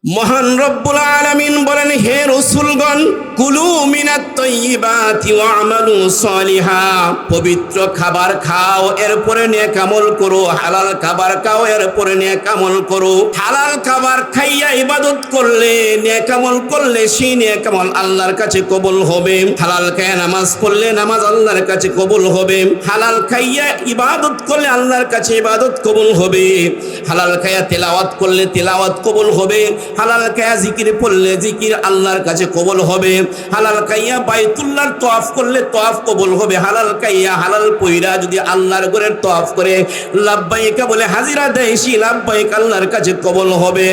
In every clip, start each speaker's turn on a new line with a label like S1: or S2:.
S1: মহান রব্বুল আলামিন বলেন, হে রাসূলগণ, কুলু মিনাত তাইয়্যিবাতি ওয়া আমালু সলিহা, পবিত্র খাবার খাও, এরপরে নেক আমল করো। হালাল খাবার খাও, এরপরে নেক আমল করো। হালাল খাবার খাইয়া ইবাদত করলে, নেক আমল করলে, সেই নেক আমল আল্লাহর কাছে কবুল হবে। হালাল খাইয়া নামাজ পড়লে নামাজ আল্লাহর কাছে কবুল হবে। হালাল খাইয়া ইবাদত করলে আল্লাহর কাছে ইবাদত কবুল হবে। হালাল খাইয়া তেলাওয়াত করলে তেলাওয়াত কবুল হবে। হালাল খাইয়া জিকির পড়লে জিকির আল্লাহর কাছে কবুল হবে। হালাল খাইয়া বাইতুল্লাহর তওয়াফ করলে তওয়াফ কবুল হবে। হালাল খাইয়া হালাল পয়রা যদি আল্লাহর ঘরের তওয়াফ করে লাব্বাইকা বলে হাজিরা দেয়, সেই লাব্বাইক আল্লাহর কাছে কবুল হবে।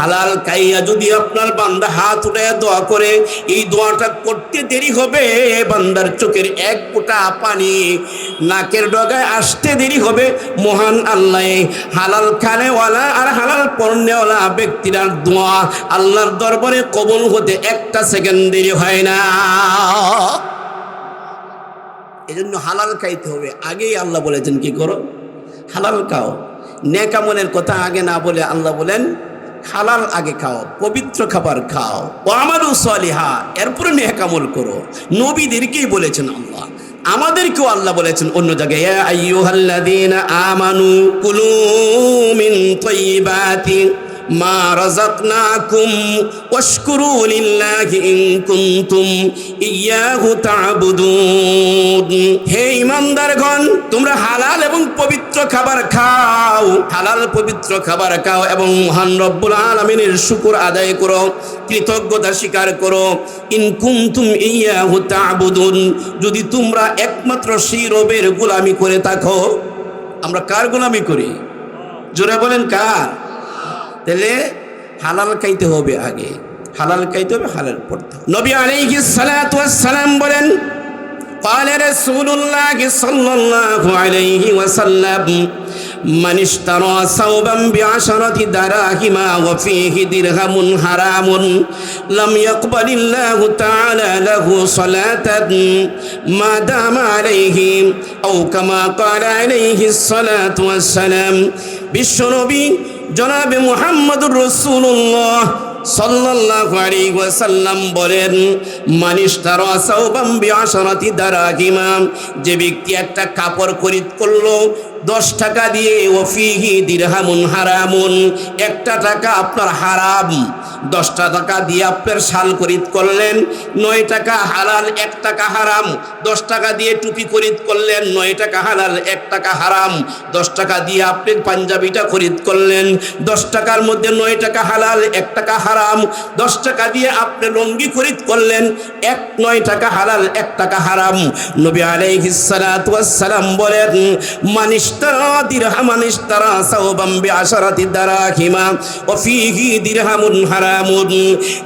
S1: হালাল খাইয়া যদি আপনার বান্দা হাত উঠায় দোয়া করে, এই দোয়াটা করতে দেরি হবে, বান্দার চোখের এক ফোঁটা পানি নাকের ডগায় আসতে দেরি হবে। মহান আল্লাহ হালাল খানেওয়ালা আর হালাল পড়নেওয়ালা ব্যক্তিরা দোয়া আল্লাহর দরবারে কবুল হতে একটা সেকেন্ড দেরি হয় না। এজন্য হালাল খাইতে হবে। আগেই আল্লাহ বলেছেন কি করো, হালাল খাও। নেক আমলের কথা আগে না বলে আল্লাহ বলেন হালাল আগে খাও, পবিত্র খাবার খাও। ও আমালু সলিহা, এরপরে নেক আমল করো। নবীদেরকেই বলেছেন আল্লাহ, আমাদেরকেও আল্লাহ বলেছেন অন্য জায়গায়, ইয়া আইয়ুহাল্লাযীনা আমানু কুলু মিন তাইয়্যিবাতি মা রাযাকনাকুম ওয়াশকুরু লিল্লাহি ইন কুনতুম ইয়্যাহু তা'বুদুন। হে ঈমানদারগণ, তোমরা হালাল এবং পবিত্র খাবার খাও, হালাল পবিত্র খাবার খাও এবং মহান রব্বুল আলামিনের শুকর আদায় করো, কৃতজ্ঞতা স্বীকার করো। ইন কুনতুম ইয়্যাহু তা'বুদুন, যদি তোমরা একমাত্র সেই রবের গোলামি করে থাকো। আমরা কার গোলামি করি? জোরে বলেন কার? তাহলে হালাল খাইতে হবে আগে, হালাল খাইতে হবে, হালাল পড়তে হবে। নবী আলাইহিস সালাতু ওয়াস সালাম বলেন, قال رسول الله صلى الله عليه وسلم من اشترى ثوبا ب10 دراهم وفيه درهم حرام لم يقبل الله تعالى له صلاة ما دام عليه أو كما قال عليه الصلاة والسلام। বিশ্বনবী জনাবে মুহাম্মদুর রাসূলুল্লাহ সাল্লাল্লাহু আলাইহি ওয়াসাল্লাম বলেন, মান ইশতারা সাওবাম বি10 দারাহিম, যে ব্যক্তি একটা কাপড় খরিদ করলো 10 টাকা দিয়ে, ওয়াফিহি দিরহামুন হারামুন, একটা টাকা আপনার হারাম। 10 টাকা দিয়ে আপনার শাল খরিদ করলেন, 9 টাকা হালাল, 1 টাকা হারাম। 10 টাকা দিয়ে টুপি খরিদ করলেন, 9 টাকা হালাল, 1 টাকা হারাম। 10 টাকা দিয়ে আপনি পাঞ্জাবিটা খরিদ করলেন, 10 টাকার মধ্যে 9 টাকা হালাল, 1 টাকা হারাম। 10 টাকা দিয়ে আপনি লুঙ্গি খরিদ করলেন, 9 টাকা হালাল, 1 টাকা হারাম। নবী আলাইহিস সালাতু ওয়াস সালাম বলেন, মান ইশতারা দিরহামান ইশতারা সাওবাম বি10 দারাহিম ওয়া ফীহি দিরহামুন হারামুন,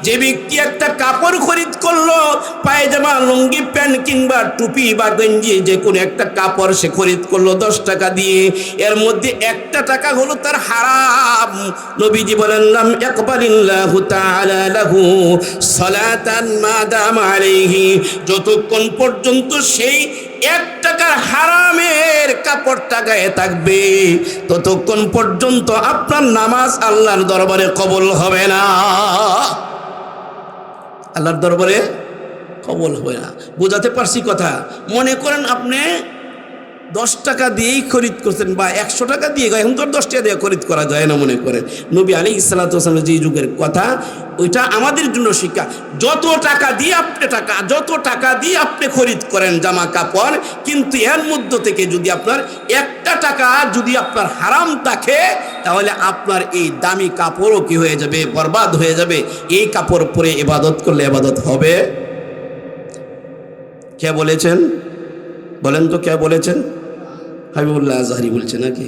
S1: যে ব্যক্তি একটা কাপড় খরিদ করলো, পায়জামা, লুঙ্গি, প্যান্ট কিংবা টুপি বা গেঞ্জি, যে কোনো একটা কাপড় সে খরিদ করলো 10 টাকা দিয়ে, এর মধ্যে 1 টাকা হলো তার হারাম। নবীজি বলেন, লাম ইয়াকবালিল্লাহু তাআলা লাহু সালাতান মা দামা আলাইহি, যতক্ষণ পর্যন্ত সেই 1 টাকার হারামের কাপড়টা গায়ে থাকবে, ততক্ষণ পর্যন্ত আপনার নামাজ আল্লাহর দরবারে কবুল হবে না। আল্লাহর দরবারে কবুল হবে না। বুঝাতে পারছি কথা? মনে করেন আপনি 10 টাকা দিয়েই খরিদ করছেন বা 100 টাকা দিয়ে, এখন তো 10 টাকা দিয়ে খরিদ করা যায় না মনে করেন। নবী আলাইহিস সালাতু ওয়াস সালামের যে যুগের কথা, ওইটা আমাদের জন্য শিক্ষা। যত টাকা দিয়ে আপনি খরিদ করেন জামা কাপড়, কিন্তু এর মধ্য থেকে যদি আপনার 1 টাকা যদি আপনার হারাম থাকে, তাহলে আপনার এই দামি কাপড়ও কি হয়ে যাবে? বরবাদ হয়ে যাবে। এই কাপড় পরে ইবাদত করলে ইবাদত হবে? কে বলেছেন? বলেন তো কে বলেছেন? হাবিবুল্লাহ আজহারি বলছে নাকি?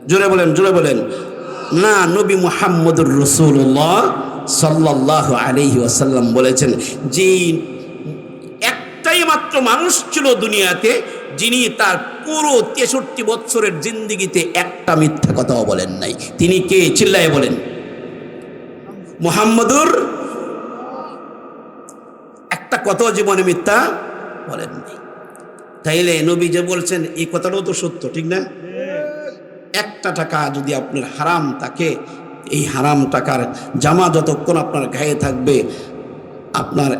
S1: জোরে বলেন, জোরে বলেন না। নবী মুহাম্মদুর রাসূলুল্লাহ সাল্লাল্লাহু আলাইহি ওয়াসাল্লাম বলেছেন, যে একটাই মাত্র মানুষ ছিল দুনিয়াতে, যিনি তার পুরো 63 বছরের জিন্দেগিতে একটা মিথ্যা কথাও বলেন নাই। তিনি কে? চিল্লায়ে বলেন। মুহাম্মদুর একটা কথাও জীবনে মিথ্যা বলেন নাই। তাইলে নবী যে বলছেন এই কথাটাও তো সত্য, ঠিক না? 1 টাকা যদি আপনার হারাম থাকে, এই হারাম টাকার জামা যতক্ষণ আপনার গায়ে থাকবে আপনার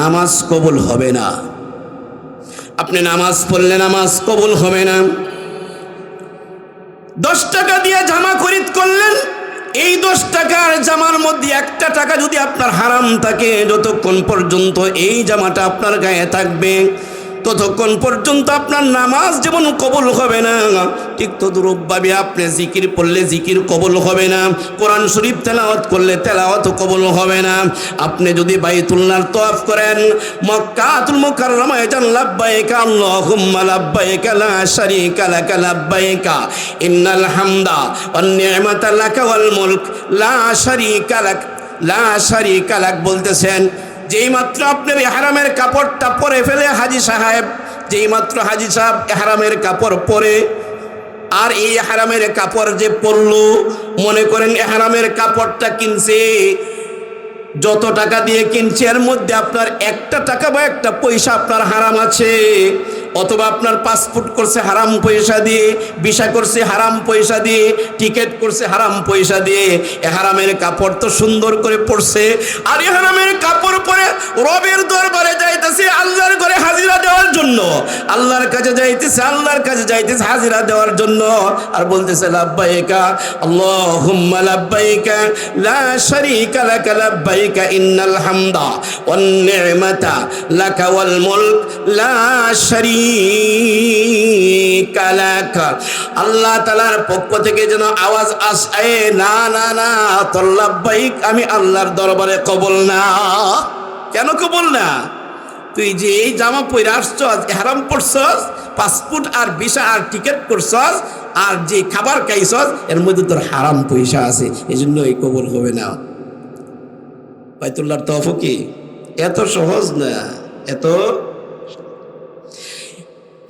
S1: নামাজ কবুল হবে না। আপনি নামাজ পড়লে নামাজ কবুল হবে না। 10 টাকা দিয়ে জামা খরিদ করলেন, এই 10 টাকার জামার মধ্যে একটা টাকা যদি আপনার হারাম থাকে, যতক্ষণ পর্যন্ত এই জামাটা আপনার গায়ে থাকবে ততক্ষণ পর্যন্ত আপনার নামাজ যেমন কবুল হবে না, ঠিক তদ্রূপভাবে আপনি জিকির পড়লে জিকির কবুল হবে না, কোরআন শরীফ তেলাওয়াত করলে তেলাওয়াত কবুল হবে না। আপনি যদি বাইতুল্লাহর তওয়াফ করেন, মক্কাতুল মুকাররমায় যান, লাব্বাইকা আল্লাহুম্মা লাব্বাইকা লা শারীকা লাকা লাব্বাইকা ইন্নাল হামদা ওয়ান নি'মাতা লাকা ওয়াল মুলক লা শারীকা লাক লা শারীকা লাক বলতেছেন, যেই মাত্র আপনার ইহরামের কাপড়টা পরে ফেলে হাজী সাহেব, যেই মাত্র হাজী সাহেব ইহরামের কাপড় পরে, আর এই ইহরামের কাপড় যে পরলো, মনে করেন ইহরামের কাপড়টা কিনছে, যত টাকা দিয়ে কিনছে এর মধ্যে আপনার একটা টাকা বা একটা পয়সা আপনার হারাম আছে, অথবা আপনার পাসপোর্ট করছে হারাম পয়সা দিয়ে, ভিসা করছে হারাম পয়সা দিয়ে, টিকিট করছে হারাম পয়সা দিয়ে, হারামের কাপড় তো সুন্দর করে পরছে, আর হারামের কাপড় পরে রবের দরবারে যাইতেছে আল্লাহর ঘরে হাজিরা দেওয়ার জন্য, আল্লাহর কাছে যাইতেছে, আল্লাহর কাছে যাইতেছে হাজিরা দেওয়ার জন্য, আর বলতেছে লাব্বাইকা আল্লাহুম্মা লাব্বাইকা লা শারীকা লাকা লাব্বাইকা ইন্নাল হামদা ওয়ান নি'মাতা লাকা ওয়াল মুলক লা শারীকা লাকা। আল্লাহ তাআলার পক্ষ থেকে যেন আওয়াজ আসে, না না না, তোর লাব্বাইক আমি আল্লাহর দরবারে কবুল না। কেন কবুল না? তুই যে এই জামা পরে আসছস, ইহরাম পরছস, পাসপোর্ট আর ভিসা আর টিকিট করছস, আর যে খাবার খাইছস এর মধ্যে তোর হারাম পয়সা আছে, এই জন্য এই কবুল হবে না। বাইতুল্লাহর তওয়াফ কি এত সহজ না? এত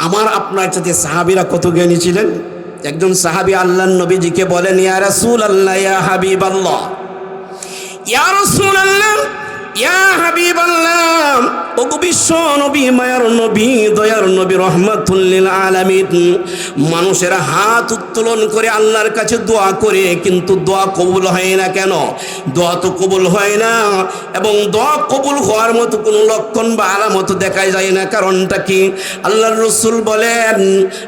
S1: আমার আপনার সাথে সাহাবীরা কত জ্ঞানী ছিলেন। একজন সাহাবী আল্লাহর নবীজিকে বলেন, ইয়া রাসূলুল্লাহ, ইয়া হাবিবাল্লাহ, ইয়া রাসূলুল্লাহ, ইয়া হাবিবাল্লাহ, ওগো বিশ্ব নবী, মায়ার নবী, দয়ার নবী, রহমাতুল লিল আলামিন, মানুষেরা হাত উত্তোলন করে আল্লাহর কাছে দোয়া করে, কিন্তু দোয়া কবুল হয় না কেন? দোয়া তো কবুল হয় না, এবং দোয়া কবুল হওয়ার মতো কোনো লক্ষণ বা আলামত দেখা যায় না। কারণটা কি? আল্লাহর রাসূল বলেন,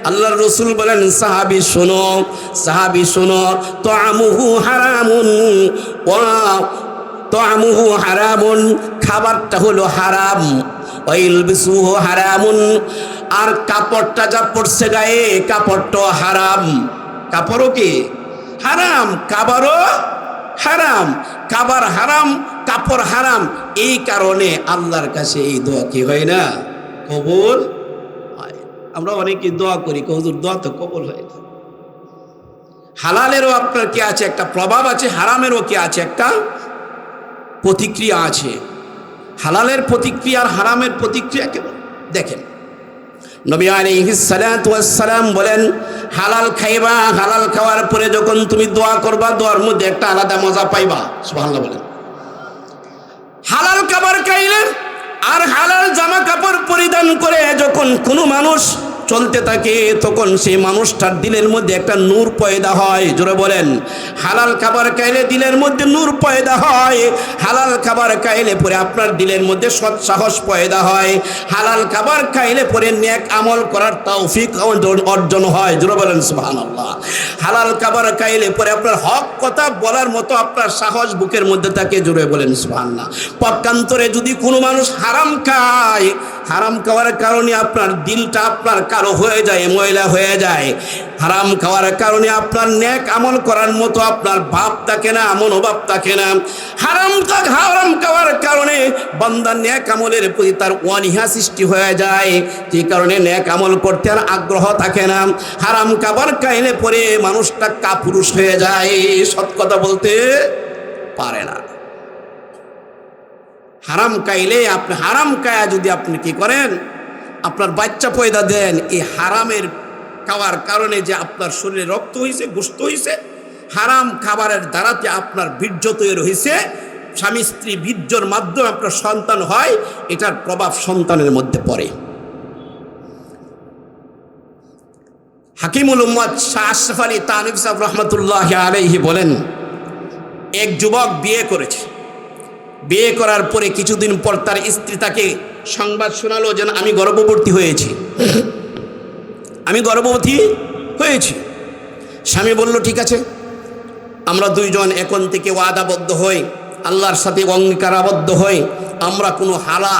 S1: আল্লাহর রাসূল বলেন, সাহাবী শোনো, সাহাবী শোনো, তা'আমুহু হারামুন ওয়া তা'আমুহু হারামুন, খাবারটা হলো হারাম, ওয়াইলবিসুহু হারামুন, আর কাপড়টা যা পড়ছে গায়ে কাপড়টাও হারাম। কাপড়ও কি হারাম, কাবারও হারাম, কাবার হারাম, কাপড় হারাম। এই কারণে আল্লাহর কাছে এই দোয়া কি হয় না? কবুল হয়। আমরা অনেকে দোয়া করি, হুজুর দোয়া তো কবুল হয় না। হালালেরও আপনার কি আছে? একটা প্রভাব আছে, হারামেরও কি আছে? একটা প্রতিক্রিয়া আছে। হালালের প্রতিক্রিয়া আর হারামের প্রতিক্রিয়া কেমন দেখেন। নবী আলাইহিস সালাতু ওয়াস সালাম বলেন, হালাল খাইবা, হালাল খাওয়ার পরে যখন তুমি দোয়া করবা, দোয়ার মধ্যে একটা আলাদা মজা পাইবা। সুবহানাল্লাহ বলেন। হালাল খাবার খাইলে আর হালাল জামা কাপড় পরিধান করে যখন কোনো মানুষ চলতে থাকে, তখন সেই মানুষটার দিলের মধ্যে একটা নূর পয়দা হয়। জোরে বলেন। হালাল খাবার খাইলে দিলের মধ্যে নূর পয়দা হয়। হালাল খাবার খাইলে পরে আপনার দিলের মধ্যে সৎ সাহস পয়দা হয়। হালাল খাবার খাইলে পরে নেক আমল করার তৌফিক অর্জন হয়। জোরে বলেন সুবহানাল্লাহ। হালাল খাবার খাইলে পরে আপনার হক কথা বলার মতো আপনার সাহস বুকের মধ্যে থাকে। জোরে বলেন সুবহানাল্লাহ। পক্ষান্তরে যদি কোনো মানুষ হারাম খায়, হারাম খাওয়ার কারণে আপনার দিলটা আপনার কালো হয়ে যায়, ময়লা হয়ে যায়। হারাম খাওয়ার কারণে আপনার নেক আমল করার মতো আপনার ভাব থাকে না, মনোভাব থাকে না। হারাম খাওয়ার কারণে বান্দার নেক আমলের প্রতি তার অনীহা সৃষ্টি হয়ে যায়, যে কারণে নেক আমল করতে আর আগ্রহ থাকে না। হারাম খাবার খাইলে পরে মানুষটা কাপুরুষ হয়ে যায়, সৎ কথা বলতে পারে না। হারাম খাইলে আপনি হারাম খায়া যদি আপনি কি করেন, আপনার বাচ্চা পয়দা দেন, এই হারামের খাওয়ার কারণে যে আপনার শরীরে রক্ত হয়েছে, গোশত হয়েছে, হারাম খাবারের দ্বারাতে আপনার বীর্য তৈরি হয়েছে, স্বামী স্ত্রী বীর্যর মাধ্যমে আপনার সন্তান হয়, এটার প্রভাব সন্তানের মধ্যে পড়ে। হাকিমুল উম্মত শাহ আশরাফ আলী তানভী সাহেব রহমতুল্লাহ আলাইহি বলেন, এক যুবক বিয়ে করেছে। বিয়ে করার পরে কিছুদিন পর তার স্ত্রী তাকে সংবাদ শোনালো যেন আমি গর্ভবতী হয়েছি, আমি গর্ভবতী হয়েছি। স্বামী বলল ঠিক আছে, আমরা দুইজন এখন থেকে ওয়াদাবদ্ধ হই, আল্লাহর সাথে অঙ্গীকারাবদ্ধ হই, আমরা কোনো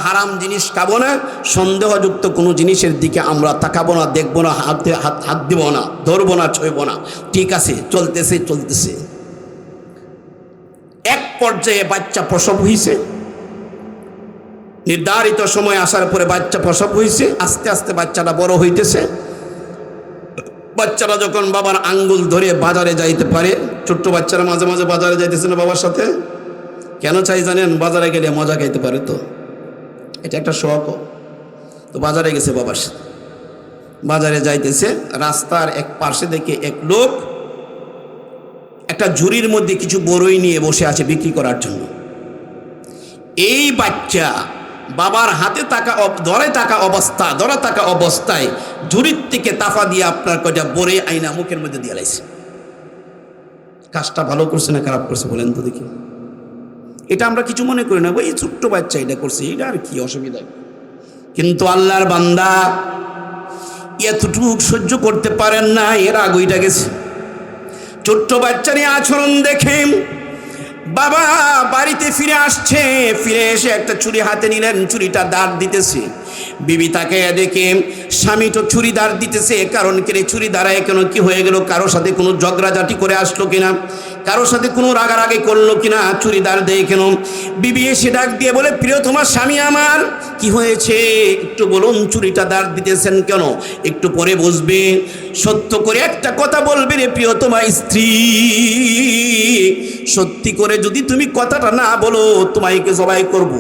S1: হারাম জিনিস খাবো না, সন্দেহযুক্ত কোনো জিনিসের দিকে আমরা তাকাবো না, দেখবো না, হাত দিব না, ধরবো না, ছুঁইব না। ঠিক আছে, চলতেছে। এক পর্যায়ে বাচ্চা প্রসব হয়েছে। নির্ধারিত সময় আসার পরে বাচ্চা প্রসব হয়েছে। আস্তে আস্তে বাচ্চাটা বড় হইতেছে। বাচ্চারা যখন বাবার আঙ্গুল ধরে বাজারে যাইতে পারে, ছোট্ট বাচ্চারা মাঝে মাঝে বাজারে যাইতেছে না বাবার সাথে, কেন চাই জানেন? বাজারে গেলে মজা খাইতে পারে, তো এটা একটা শখ। তো বাজারে গেছে বাবার সাথে, বাজারে যাইতেছে, রাস্তার এক পাশে দেখে এক লোক একটা ঝুড়ির মধ্যে কিছু বড়ই নিয়ে বসে আছে বিক্রি করার জন্য। এই বাচ্চা বাবার হাতে ধরা থাকা অবস্থায় ঝুড়ির থেকে তাফা দিয়ে আপনার কয়টা বড়ই আইনা মুখের মধ্যে দিয়ে লাইছে। কাজটা ভালো করছে না খারাপ করছে বলেন তো দেখি? এটা আমরা কিছু মনে করি না, ওই ছোট্ট বাচ্চা এটা করছে, এটা আর কি অসুবিধা। কিন্তু আল্লাহর বান্দা এতটুক সহ্য করতে পারেন না, এর আগুইটা গেছে। ছোট্ট বাচ্চার আচরণ দেখে বাবা বাড়িতে ফিরে আসছে, ফিরে এসে একটা ছুরি হাতে নিলেন, ছুরিটা দাঁড় দিতেছে। বিবি তাকে দেখে স্বামী তো ছুরি দাঁড় দিতেছে, কারণ কে ছুরি দাঁড়ায় কেন, কি হয়ে গেল, কারোর সাথে কোনো ঝগড়াঝাটি করে আসলো কিনা, কারোর সাথে কোনো রাগারাগি করলো কিনা, ছুরি দাঁড় দেয় কেন? বিবি এসে ডাক দিয়ে বলে, প্রিয় তোমার স্বামী আমার, কি হয়েছে একটু বলুন, ছুরিটা দাঁড় দিতেছেন কেন? একটু পরে বসবে, সত্য করে একটা কথা বলবে রে প্রিয় তোমার স্ত্রী, সত্যি করে যদি তুমি কথাটা না বলো তোমাকে জবাই করব,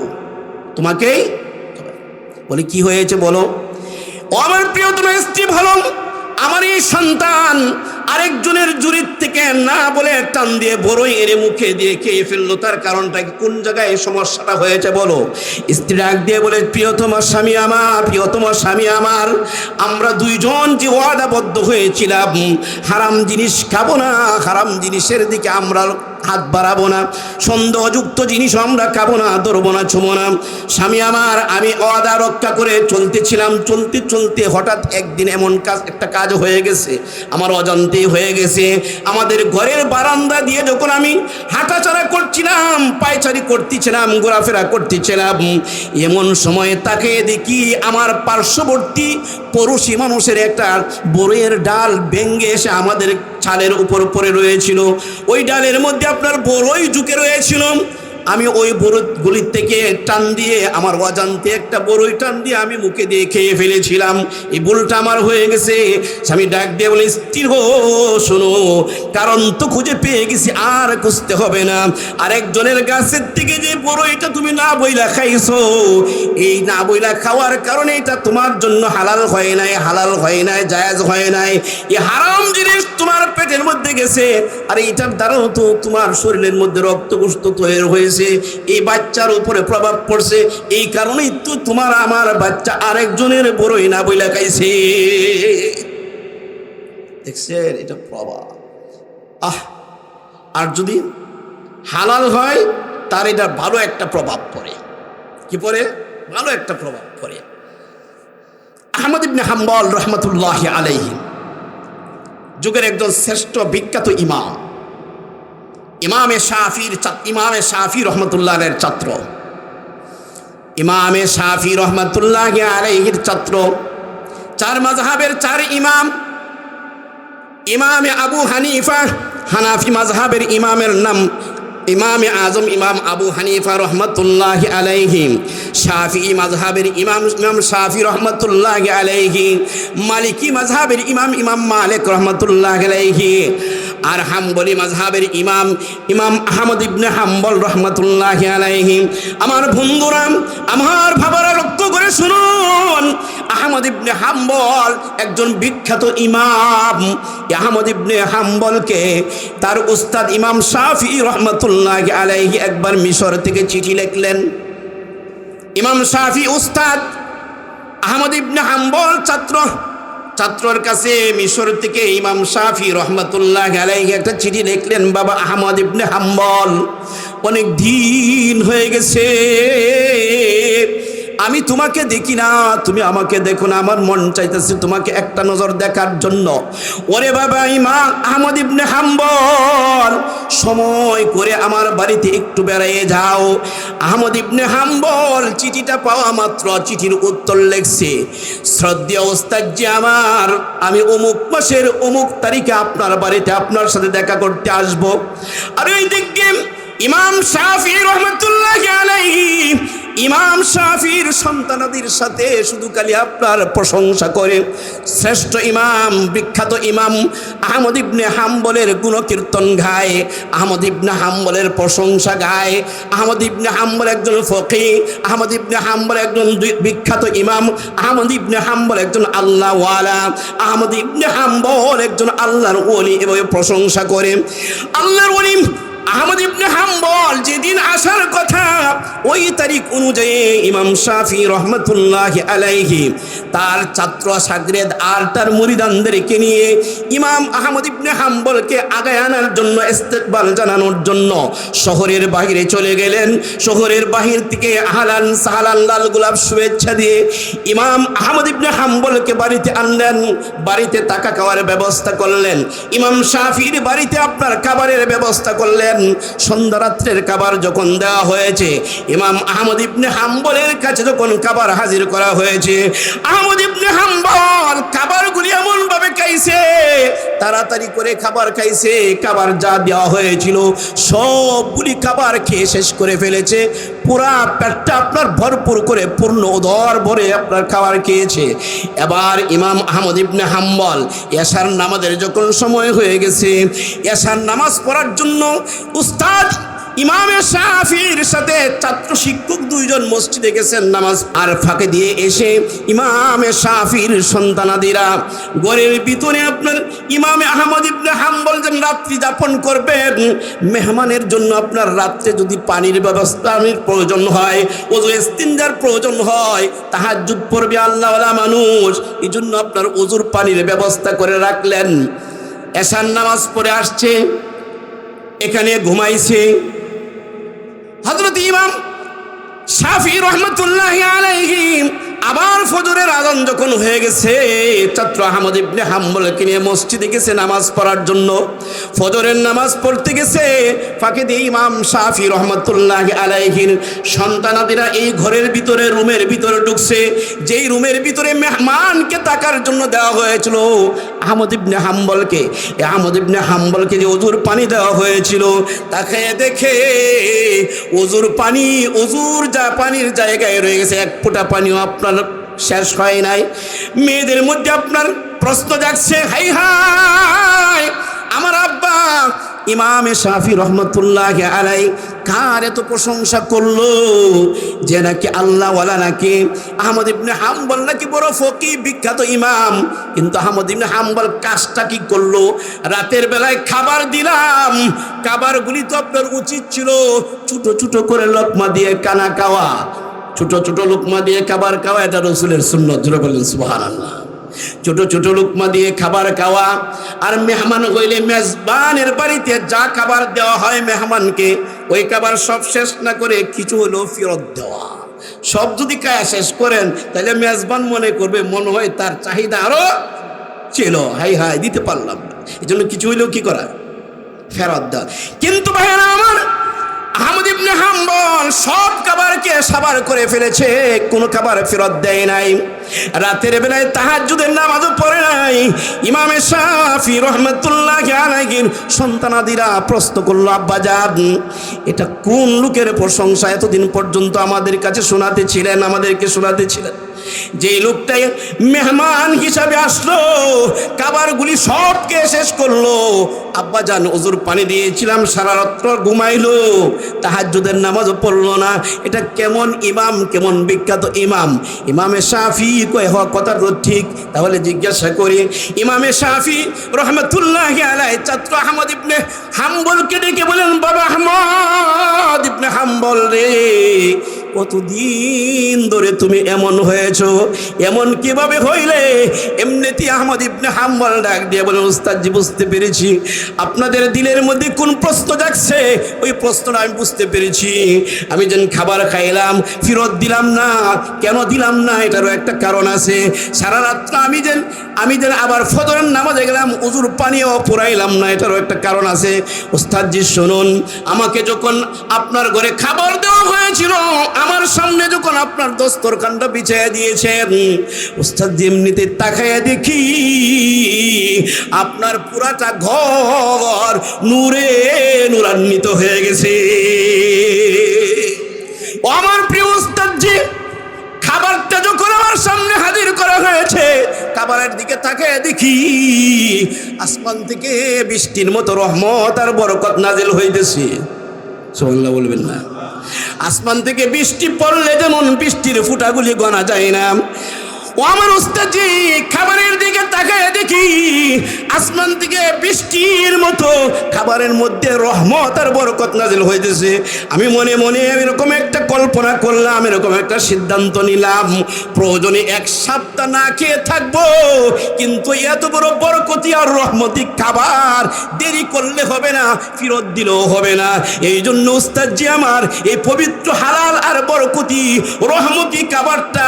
S1: তোমাকেই। বলে কি হয়েছে বলো? ও আমার প্রিয় তোমার স্ত্রী ভালো, আমার এই সন্তান আরেকজনের জুরির থেকে না বলে টান দিয়ে বড়ই এনে মুখে দিয়ে খেয়ে ফেললো, তার কারণটা কোন জায়গায় সমস্যাটা হয়েছে বলো? স্ত্রী ডাক দিয়ে বলে, প্রিয়তমার স্বামী আমার, আমরা দুইজন যে ওয়াদাবদ্ধ হয়েছিলাম হারাম জিনিস খাবো না, হারাম জিনিসের দিকে আমরা হাত বাড়াবো না, সন্দেহযুক্ত জিনিস আমরা খাবো না, ধরবো না, ছুঁবো না। স্বামী আমার, আমি ওয়াদা রক্ষা করে চলতেছিলাম, চলতে হঠাৎ একদিন এমন একটা কাজ হয়ে গেছে, আমার অজান্তেই হয়ে গেছে। আমাদের ঘরের বারান্দা দিয়ে যখন আমি হাঁটাচলা করছিলাম, পায়চারি করতেছিলাম, ঘোরাফেরা করতেছিলাম, এমন সময় তাকে দেখি আমার পার্শ্ববর্তী পড়োশি মানুষের একটা বড়ইয়ের ডাল ভেঙে এসে আমাদের ছাদের উপর পড়ে রয়েছিল। ওই ডালের মধ্যে আপনার বড়ই ঝুঁকে রয়েছিল। আমি ওই বড়ইগুলির থেকে টান দিয়ে, আমার অজান্তে একটা বড়ই টান দিয়ে আমি মুখে দিয়ে খেয়ে ফেলেছিলাম। এই ভুলটা আমার হয়ে গেছে। স্বামী ডাক দিয়ে বলে, স্থির হো, শোনো, কারণ তো খুঁজে পেয়ে গেছি, আর খুঁজতে হবে না। আরেকজনের গাছের থেকে যে বড়ইটা তুমি না বইলা খাইছো, এই না বইলা খাওয়ার কারণে এটা তোমার জন্য হালাল হয় নাই, জায়েজ হয় নাই। এই হারাম জিনিস তোমার পেটের মধ্যে গেছে, আর এইটার দ্বারাও তো তোমার শরীরের মধ্যে রক্তকোষ্ঠ তৈরি হয়েছে, এই বাচ্চার উপরে প্রভাব পড়ছে। এই কারণেই তো তোমার আমার বাচ্চা আরেকজনের বড়ই না বইলা খাইছে। দেখছেন, এটা প্রভাব। আর যদি হালাল হয় তার এটা ভালো একটা প্রভাব পড়ে। কি পড়ে? ভালো একটা প্রভাব পড়ে। আহমদ ইবনে হাম্বল রহমতুল্লাহি আলাইহি যুগের একজন শ্রেষ্ঠ বিখ্যাত ইমাম, ইমামে শাফি রহমতুল্লাহের ছাত্র, ইমামে শাফি রহমতুল্লাহ আলাইহির ছাত্র। চার মাযহাবের চার ইমাম, ইমামে আবু হানিফা হানাফি মাযহাবের ইমামের নাম ইমামে আজম ইমাম আবু হানিফা রহমতুল্লাহ আলাইহি, শাফি মাযহাবের ইমাম শাফি রহমতুল্লাহ আলাইহি, মালিকি মাযহাবের ইমাম মালিক রহমতুল্লাহ আলাইহি, আর হাম্বলি মাযহাবের ইমাম আহমদ ইবনে হাম্বল রহমতুল্লাহ আলাইহি। আমার বন্ধুরা, আমার ভাবারা লক্ষ্য করে শুনুন, আহমদ ইবনে হাম্বল একজন বিখ্যাত ইমাম। আহমদ ইবনে হাম্বলকে তার উস্তাদ ইমাম শাফি রহমতুল্লাহ আলাইহি একবার মিশর থেকে চিঠি লিখলেন। ইমাম শাফি উস্তাদ, আহমদ ইবনে হাম্বল ছাত্র। ছাত্রর কাছে মিশর থেকে ইমাম শাফি রহমাতুল্লাহ আলাইহি একটা চিঠি লিখলেন, বাবা আহমদ ইবনে হাম্বল, অনেক দিন হয়ে গেছে আমি তোমাকে দেখি না, তুমি আমাকে দেখো না, আমার মন চাইতেছে তোমাকে একটা নজর দেখার জন্য। ওরে বাবা ইমাম আহমদ ইবনে হাম্বল, সময় করে আমার বাড়িতে একটু বেড়াইয়ে যাও। আহমদ ইবনে হাম্বল চিঠিটা পাওয়া মাত্র চিঠির উত্তর লিখছে, শ্রদ্ধেয় ওস্তাদ জি আমার, আমি অমুক মাসের অমুক তারিখে আপনার বাড়িতে আপনার সাথে দেখা করতে আসবো। আর ওই দেখবেন ইমাম শাফি রহমাতুল্লাহ আলাইহি ইমাম শাফির সন্তানাদির সাথে শুধু খালি আপনার প্রশংসা করে, শ্রেষ্ঠ ইমাম বিখ্যাত ইমাম আহমদ ইবনে হাম্বলের গুণকীর্তন গায়, আহমদ ইবনে হাম্বলের প্রশংসা গায়। আহমদ ইবনে হাম্বল একজন ফকিহ, আহমদ ইবনে হাম্বল একজন বিখ্যাত ইমাম, আহমদ ইবনে হাম্বল একজন আল্লাহওয়ালা, আহমদ ইবনে হাম্বল একজন আল্লাহর ওলি, এভাবে প্রশংসা করে। আল্লাহর ওলি আহমদ ইবনে হাম্বল যেদিন আসার কথা ওই তারিখ অনুযায়ী ইমাম শাফি রহমতুল্লাহ আলাইহি তার ছাত্র শাগরেদ আর তার মুরিদানদেরকে নিয়ে ইমাম আহমদ ইবনে হাম্বলকে আগায় আনার জন্য, ইস্তেকবাল জানানোর জন্য শহরের বাহিরে চলে গেলেন। শহরের বাহির থেকে আহলান সাহলান লাল গোলাপ শুভেচ্ছা দিয়ে ইমাম আহমদ ইবনে হাম্বলকে বাড়িতে আনলেন, বাড়িতে টাকা খাওয়ার ব্যবস্থা করলেন। ইমাম শাফির বাড়িতে আপনার খাবারের ব্যবস্থা করলেন। সন্ধ্যা রাত্রের খাবার যখন দেওয়া হয়েছে, ইমাম আহমদ ইবনে হাম্বলের কাছে যখন খাবার হাজির করা হয়েছে, আহমদ ইবনে হাম্বল খাবারগুলি এমন ভাবে খাইছে, তাড়াতাড়ি করে খাবার খাইছে। খাবার যা দেওয়া হয়েছিল সবগুলি খাবার খেয়ে শেষ করে ফেলেছে। পুরা পেটটা আপনার ভরপুর করে পূর্ণ উদর ভরে আপনার খাবার খেয়েছে। এবার ইমাম আহমদ ইবনে হাম্বল এশার নামাজের যখন সময় হয়ে গেছে, এশার নামাজ পড়ার জন্য উস্তাদ ইমামে শাফির সাথে ছাত্র শিক্ষক দুইজন মসজিদে গেছেন নামাজ, আর ফাঁকে দিয়ে এসে ইমামে শাফির সন্তানাদিরা ঘরের ভিতরে আপনার ইমামে আহমদ ইবনে হাম্বল যেন রাত্রি যাপন করবেন, মেহমানের জন্য আপনার রাত্রে যদি পানির ব্যবস্থার প্রয়োজন হয়, ওযু ইস্তিনজার প্রয়োজন হয়, তাহাজ্জুদ পড়বে আল্লাহওয়ালা মানুষ, এই জন্য আপনার ওযুর পানির ব্যবস্থা করে রাখলেন। এশার নামাজ পড়ে আসছে, এখানে ঘুমাইছে। হযরত ইমাম শাফি রহমাতুল্লাহি আলাইহি আবার ফজরের আযান যখন হয়ে গেছে, ছাত্র আহমদ ইবনে হাম্বলকে নিয়ে মসজিদে গেছে নামাজ পড়ার জন্য। ফজরের নামাজ পড়তে গেছে, ফাঁকে দিয়ে ইমাম শাফি রহমাতুল্লাহি আলাইহির সন্তানাদিরা এই ঘরের ভিতরে রুমের ভিতরে ঢুকছে, যেই রুমের ভিতরে মেহমানকে থাকার জন্য দেওয়া হয়েছিল আহমদ ইবনে হাম্বলকে। আহমদ ইবনে হাম্বলকে যে ওযুর পানি দেওয়া হয়েছিল, তাকে দেখে ওযুর পানি, ওযুর যা পানির জায়গায় রয়ে গেছে, এক ফোঁটা পানিও আপনার শেষ হয় নাই। মেয়েদের মধ্যে আপনার প্রশ্ন জাগছে, হাই হাই আমার আব্বা ইমামে শাফি রহমতুল্লাহ আলাইহি কার এত প্রশংসা করলো যে নাকি আল্লাহওয়ালা, নাকি আহমদ ইবনে হাম্বল নাকি বড় ফকিহ বিখ্যাত ইমাম। কিন্তু আহমদ ইবনে হাম্বল কাজটা কি করলো? রাতের বেলায় খাবার দিলাম, খাবারগুলি তো আপনার উচিত ছিল ছোট ছোট করে লোকমা দিয়ে কানা খাওয়া, ছোট ছোট লোকমা দিয়ে খাবার খাওয়া, এটা রাসূলের সুন্নাত। জোরে বলেন সুবহানাল্লাহ। ছোট ছোট লোকমা দিয়ে খাবার খাওয়া। আর মেহমান হইলে মেজবানের বাড়িতে যা খাবার দেওয়া হয় মেহমানকে, ওই খাবার সব শেষ না করে কিছু হলেও ফেরত দেওয়া। সব যদি খায়া শেষ করেন তাহলে মেজবান মনে করবে মনে হয় তার চাহিদা আরো ছিল, হাই হাই দিতে পারলাম না, এই জন্য কিছু হইলেও কি করা, ফেরত দেওয়া। কিন্তু ভাইরা আমার, আহমদ ইবনে হাম্বল সব খাবারকে সাবার করে ফেলেছে, কোনো খাবার ফেরত দেয় নাই। রাতের বেলায় তাহাজ্জুদের নামাজও পড়ে নাই। ইমামে শাফি রহমাতুল্লাহি আলাইহির সন্তানাদিরা প্রশ্ন করলো, আব্বাজান এটা কোন লোকের প্রশংসা এতদিন পর্যন্ত আমাদের কাছে শোনাতে ছিলেন, আমাদেরকে শোনাতে ছিলেন? যেই লোকটাই মেহমান হিসাবে আসলো, খাবারগুলি সবকে শেষ করলো, আব্বাজান ওযুর পানি দিয়েছিলাম, সারা রাত্র ঘুমাইলো, তাহাজ্জুদের নামাজও পড়লো না, এটা কেমন ইমাম, কেমন বিখ্যাত ইমাম? ইমামে শাফি কয় হওয়া কথা ঠিক। তাহলে জিজ্ঞাসা করি, ইমামে শাফি রহমাতুল্লাহি আলাইহি ছাত্র আহমদ ইবনে হাম্বলকে ডেকে বলেন, বাবা আহমদ ইবনে হাম্বল রে, কতদিন ধরে তুমি এমন হয়েছো, এমন কিভাবে হইলে? এমনিতেই আহমদ ইবনে হাম্বল ডাক দিয়ে বলে, উস্তাদজি বুঝতে পেরেছি আপনাদের দিলের মধ্যে কোন প্রশ্ন জাগছে, ওই প্রশ্নটা আমি বুঝতে পেরেছি। আমি যেন খাবার খাইলাম ফেরত দিলাম না, কেন দিলাম না এটারও একটা কারণ আছে। সারা রাত্র আমি যেন আবার ফজরের নামাজে গেলাম, উজুর পানিও পুরাইলাম না, এটারও একটা কারণ আছে। উস্তাদজি শুনুন, আমাকে যখন আপনার ঘরে খাবার দেওয়া হয়েছিল, আমার সামনে যখন আপনার দস্তরখানটা বিছাইয়া দিয়েছেন, উস্তাদজি এমনিতে তাকাইয়া দেখি আপনার পুরাটা ঘর নূরে নূরান্বিত হয়ে গেছে। ও আমার প্রিয় উস্তাদজি, খাবারটা যখন আমার সামনে হাজির করা হয়েছে, খাবারের দিকে তাকিয়ে দেখি আসমান থেকে বৃষ্টির মতো রহমত আর বরকত নাজিল হইতেছে। সুবহানাল্লাহ বলবেন না? আসমান থেকে বৃষ্টি পড়লে যেমন বৃষ্টির ফুটাগুলি গোনা যায় না, ও আমার উস্তাদজি খাবারের দিকে তাকায় দেখি আসমান থেকে বৃষ্টির মতো খাবারের মধ্যে রহমত আর বরকত নাজিল হইতেছে। আমি মনে মনে এরকম একটা কল্পনা করলাম, এরকম একটা সিদ্ধান্ত নিলাম, প্রয়োজনে 1 সপ্তাহ না খেয়ে থাকবো, কিন্তু এত বড় বরকতি আর রহমতি খাবার দেরি করলে হবে না, ফেরত দিলেও হবে না। এই জন্য উস্তাদজি আমার এই পবিত্র হালাল আর বরকতি রহমতি খাবারটা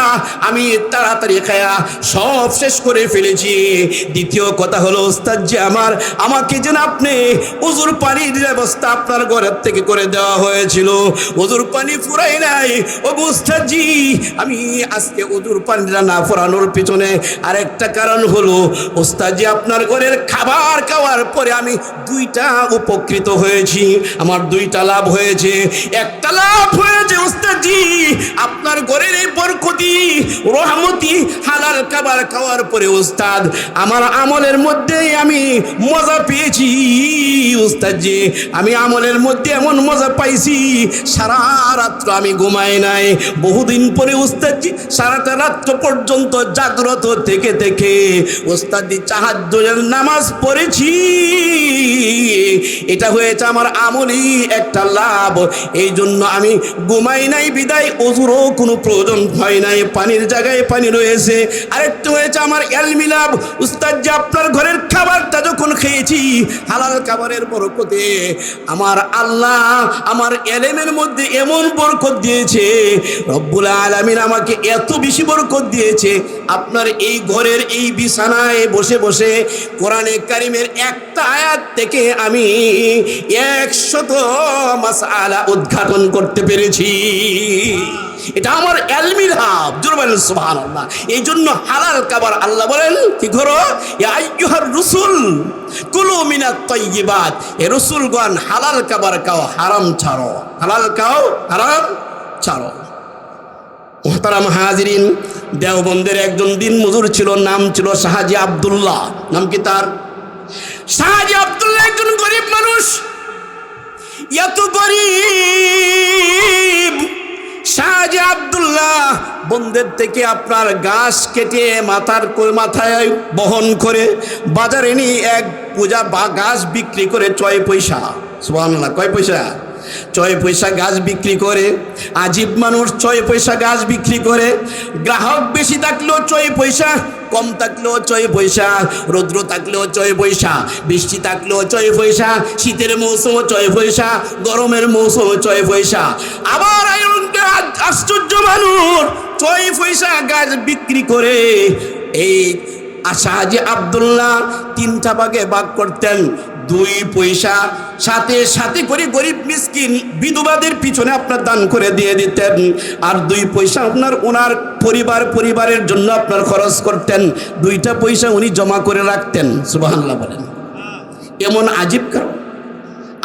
S1: আমি তাড়াতাড়ি খায়া সব শেষ করে ফেলেছি। দ্বিতীয় কথা হলো উস্তাদজি আমার, আমাকে যেন আপনি উজুর পানির ব্যবস্থা আপনার ঘরের থেকে করে দেওয়া হয়েছিল, উজুর পানি ফুরাই নাই। ও উস্তাদজি, আমি আজকে উজুর পানিটা না ফুরানোর পিছনে আরেকটা কারণ হলো, উস্তাদজি আপনার ঘরের খাবার খাওয়ার পরে আমি 2টা উপকৃত হয়েছি, আমার 2টা লাভ হয়েছে। একটা লাভ হয়েছে উস্তাদজি, আপনার ঘরের এই বরকতি রহমতি হালাল খাবার খাওয়ার পরে উস্তাদ আমার আমলের মধ্যে আমি মজা পেয়েছি। উস্তাদজি আমি আমলের মধ্যে এমন মজা পাইছি, সারা রাত্র আমি ঘুমাই নাই। বহুদিন পরে উস্তাদজি সারাটা রাত্র পর্যন্ত জাগ্রত থেকে থেকে উস্তাদজি তাহাজ্জুদের নামাজ পড়েছি। এটা হয়েছে আমার আমলই একটা লাভ। এই জন্য আমি ঘুমাই নাই বিদায় ওযুরও কোনো প্রয়োজন হয় নাই, পানির জায়গায় পানি রয়েছে। আরেকটা হয়েছে আমার ইলমি লাভ। উস্তাদজি আপনার ঘরের খাবারটা যখন খেয়েছি, হালাল খাবারের বরকতে আমার আল্লাহ আমার ইলমের মধ্যে এমন বরকত দিয়েছে, রব্বুল আলামিন আমাকে এত বেশি বরকত দিয়েছে, আপনার এই ঘরের এই বিছানায় বসে বসে কোরআনে কারিমের একটা আয়াত থেকে আমি 100 মাসআলা উদ্ঘাটন করতে পেরেছি। এটা আমার ইলমি লাভ। জোরে বলেন সুবহানাল্লাহ। এই জন্য হালাল খাবার আল্লাহ বলেন কি করো, ইয়া আইয়ুহার রাসূল কুলু মিনাত তাইয়্যিবাত, এ রাসূলগণ হালাল খাবার খাও, হারাম ছাড়ো। হালাল খাও, হারাম ছাড়ো। মুহতারাম হাজিরিন, দেওবন্দের একজন দিন মজুর ছিল, নাম ছিল শাহজি আব্দুল্লাহ। নাম কি তার? শাহজি আব্দুল্লাহ একজন গরিব মানুষ। এত গরিব শাহজি আব্দুল্লাহ বন্দের থেকে আপনার গাছ কেটে মাথায় বহন করে বাজারে নিয়ে এক পূজা বা গাছ বিক্রি করে 6 পয়সা। সুবহানাল্লাহ, কয় পয়সা? 6 পয়সা গাছ বিক্রি করে। আজীব মানুষ, 6 পয়সা গাছ বিক্রি করে। গ্রাহক বেশি থাকলেও 6 পয়সা, কম থাকলেও 6 পয়সা, রৌদ্র থাকলেও 6 পয়সা, বৃষ্টি থাকলেও 6 পয়সা, শীতের মৌসুমও 6 পয়সা, গরমের মৌসুমও 6 পয়সা। আবার আশ্চর্য মানুষ 6 পয়সা গাছ বিক্রি করে। এই শাহজি আব্দুল্লাহ 3টা ভাগে ভাগ করতেন। 2 পয়সা সাথে সাথে করে গরিব মিসকিন বিধবাদের পিছনে আপনার দান করে দিয়ে দিতেন, আর 2 পয়সা আপনার ওনার পরিবারের জন্য আপনার খরচ করতেন। 2টা পয়সা উনি জমা করে রাখতেন। সুবহানাল্লাহ বলেন। এমন আজীব কারণ।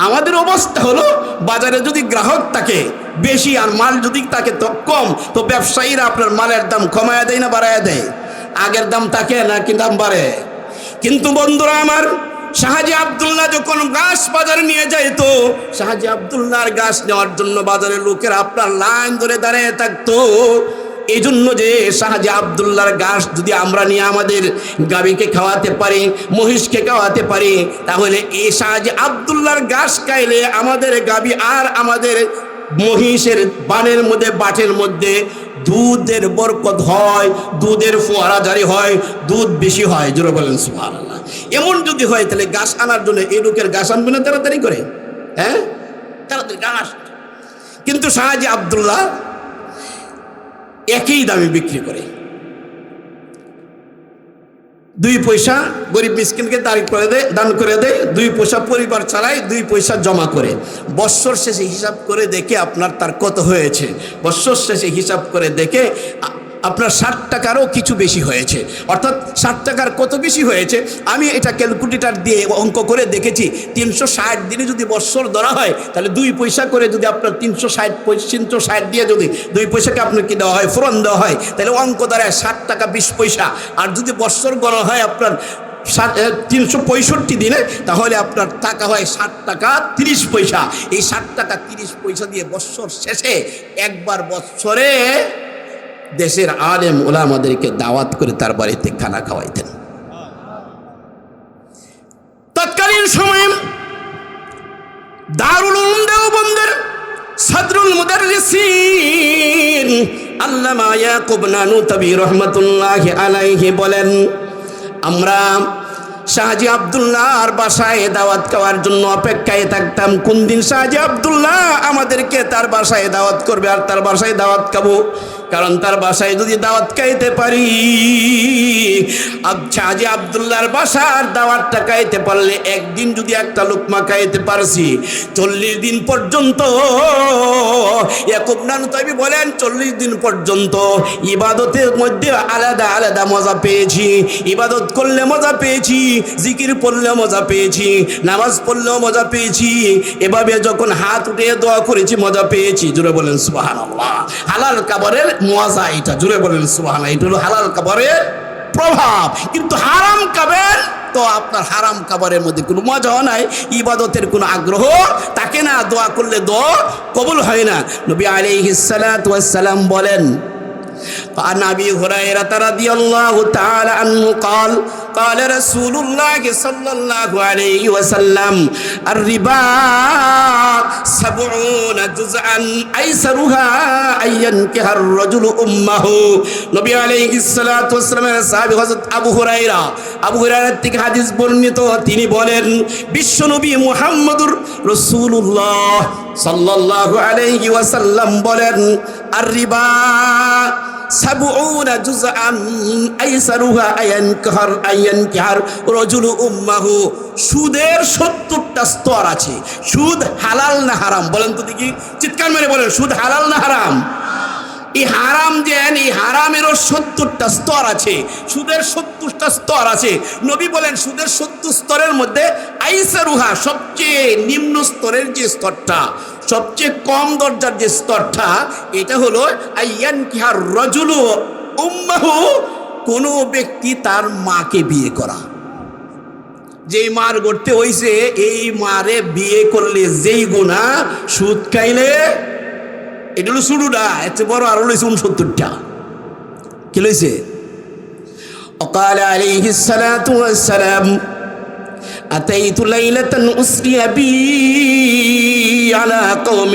S1: আমাদের অবস্থা হলো, বাজারে যদি গ্রাহক থাকে বেশি আর মাল যদি থাকে তো কম, তো ব্যবসায়ীরা আপনার মালের দাম কমায় দেয় না বাড়ায় দেয়? আগের দাম থাকে নাকি দাম বাড়ে? কিন্তু বন্ধুরা আমার, শাহজি আব্দুল্লাহ যখন গাছ বাজারে নিয়ে যাইতো, শাহজি আব্দুল্লাহর গাছ নেওয়ার জন্য বাজারের লোকেরা আপনার লাইন ধরে দাঁড়িয়ে থাকতো। এই জন্য যে শাহজি আব্দুল্লাহর গাছ যদি আমরা নিয়ে আমাদের গাভীকে খাওয়াতে পারি, মহিষকে খাওয়াতে পারি, তাহলে এই শাহজি আব্দুল্লাহর গাছ খাইলে আমাদের গাভী আর আমাদের মহিষের বানের মধ্যে বাটের মধ্যে দুধের বরকত হয়, দুধের ফোয়ারা জারি হয়, দুধ বেশি হয়, জোরে বলেন সুবহানাল্লাহ। এমন যদি হয় তাহলে ঘাস আনার জন্য এই লোকের ঘাস আনবে না তাড়াতাড়ি করে? হ্যাঁ, তাড়াতাড়ি ঘাস। কিন্তু শাহজি আব্দুল্লাহ একই দামে বিক্রি করে, 2 পয়সা গরিব মিসকিনকে দান করে দেয়, 2 পয়সা পরিবার চালায়, 2 পয়সা জমা করে। বৎসর শেষে হিসাব করে দেখে আপনার তার কত হয়েছে। বৎসর শেষে হিসাব করে দেখে আপনার 60 টাকারও কিছু বেশি হয়েছে। অর্থাৎ 60 টাকার কত বেশি হয়েছে, আমি এটা ক্যালকুলেটর দিয়ে অঙ্ক করে দেখেছি। 360 দিনে যদি বৎসর ধরা হয় তাহলে 2 পয়সা করে যদি আপনার 360 দিয়ে যদি 2 পয়সাকে আপনার কি দেওয়া হয়, ফোরন দেওয়া হয়, তাহলে অঙ্ক দাঁড়ায় 60 টাকা 20 পয়সা। আর যদি বৎসর গণা হয় আপনার 365 দিনে, তাহলে আপনার টাকা হয় 60 টাকা 30 পয়সা। এই 60 টাকা 30 পয়সা দিয়ে বৎসর শেষে একবার বৎসরে দেশের আলেম ওলামাদেরকে দাওয়াত করে তার বাড়িতে খানা খাওয়াইতেন। তৎকালীন সময়ে দারুল উলুম দেওবন্দের সাদরুল মুদাররিসিন আল্লামা ইয়াকুব নানুতাবি রাহমাতুল্লাহি আলাইহি বলেন, আমরা শাহজি আব্দুল্লাহর বাসায় দাওয়াত খাওয়ার জন্য অপেক্ষায় থাকতাম। কোন দিন শাহজি আব্দুল্লাহ আমাদেরকে তার বাসায় দাওয়াত করবে আর তার বাসায় দাওয়াত খাবো। কারণ তার বাসায় যদি দাওয়াত খাইতে পারি, শাহজি আব্দুল্লাহর বাসার দাওয়াতটা খাইতে পারলে, একদিন যদি একটা লোকমা খাইতে পারছি, 40 দিন পর্যন্ত, ইয়াকুব নানুতাবি বলেন 40 দিন পর্যন্ত ইবাদতের মধ্যে আলাদা আলাদা মজা পেয়েছি। ইবাদত করলে মজা পেয়েছি, জিকির পড়লে মজা পেয়েছি, নামাজ পড়লেও মজা পেয়েছি, এভাবে যখন হাত উঠে দোয়া করেছি মজা পেয়েছি। জোরে বলেন সুবহানাল্লাহ। হালাল খাবারের মজা এটা, জোরে বলেন সুবহানাল্লাহ। এটা হলো হালাল খাবারের প্রভাব। কিন্তু হারাম খাবেন তো আপনার হারাম খাবারের মধ্যে কোনো মজাও নাই, ইবাদতের কোনো আগ্রহ থাকে না, দোয়া করলে দোয়া কবুল হয় না। নবী আলাইহিস সালাতু ওয়াস সালাম বলেন, عن أبي هريرة رضي الله تعالى عنه قال قال رسول الله صلى الله عليه وسلم الربا 70 جزءا أيسرها أن ينكح الرجل أمه। নবী আলাইহিস সালাতু ওয়াস সালামের সাহাবী হযরত আবু হুরায়রা থেকে হাদিস বর্ণিত, তিনি বলেন বিশ্বনবী মুহাম্মদুর রাসূলুল্লাহ সাল্লাল্লাহু আলাইহি ওয়াসাল্লাম বলেন, আর রিবা 70 জুজআন আইসারুহা আয়ানকিহার রাজুলু উম্মাহু। সুদের 70টা স্তর আছে। সুদ হালাল না হারাম বলেন তো দেখি, চিৎকার মেরে বলেন, সুদ হালাল না হারাম? এই হারাম যে, এই হারামেরও 70টা স্তর আছে, সুদের 70টা স্তর আছে। নবী বলেন সুদের 70 স্তরের মধ্যে আইসারুহা, সবচেয়ে নিম্ন স্তরের যে স্তরটা, সবচেয়ে কম দরজার যে স্তরটা, এটা হলো আইয়ানকিহার রাজুলু উম্মাহু, কোনো ব্যক্তি তার মাকে বিয়ে করা। যেই মার গড়তে হইছে, এই মারে বিয়ে করলে যেই গুনাহ, সুদ খাইলে, এটা হলো শুরুটা, এত বড় আরো লইছে 69টা। কি লইছে? وقال عليه الصلاة والسلام أتيت ليلة أسري بي على قوم